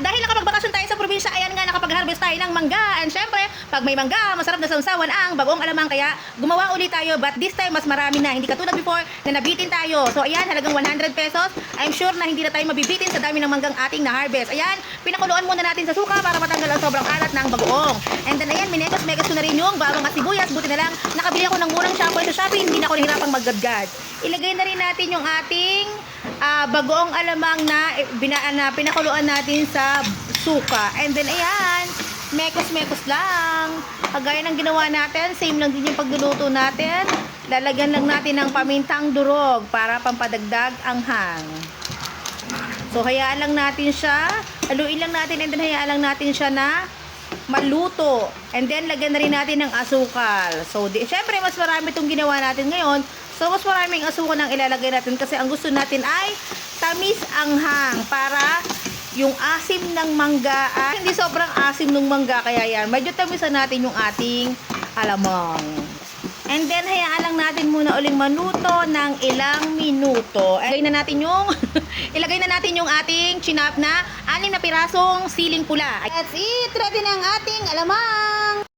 dahil nakapagbakasyon tayo sa probinsya, ayan nga, nakapag-harvest tayo ng mangga. And syempre, pag may mangga, masarap na sausawan ang bagong alamang. Kaya gumawa ulit tayo, but this time mas marami na. Hindi katulad before na nabitin tayo. So ayan, halagang 100 pesos. I'm sure na hindi na tayo mabibitin sa dami ng manggang ating na-harvest. Ayan, pinakuluan muna natin sa suka para matanggal ang sobrang alat ng bagoong. And then ayan, minekos-mekos ko na rin yung bawang at sibuyas. Buti na lang, nakabili ako ng murang shampoo sa Shopee. Hindi na ako nahirapang maggadgad. Ilagay na rin natin yung ating bagoong alamang na pinakuluan natin sa suka. And then ayan, mekos-mekos lang. Kagaya ng ginawa natin, same lang din yung pagluluto natin. Lalagyan lang natin ng pamintang durog para pampadagdag anghang. So hayaan lang natin siya, haluin lang natin, and then hayaan lang natin siya na maluto. And then lagyan na rin natin ng asukal. So syempre mas marami itong ginawa natin ngayon. So mas maraming asukal ang ilalagay natin kasi ang gusto natin ay tamis anghang para yung asim ng mangga ay hindi sobrang asim ng mangga, kaya yan, medyo tamisan natin yung ating alamang. And then hayaan lang natin muna uling manuto ng ilang minuto. Ilagay na natin yung ilagay na natin yung ating chinap na 6 na pirasong siling pula. That's it, ready na ang ating alamang.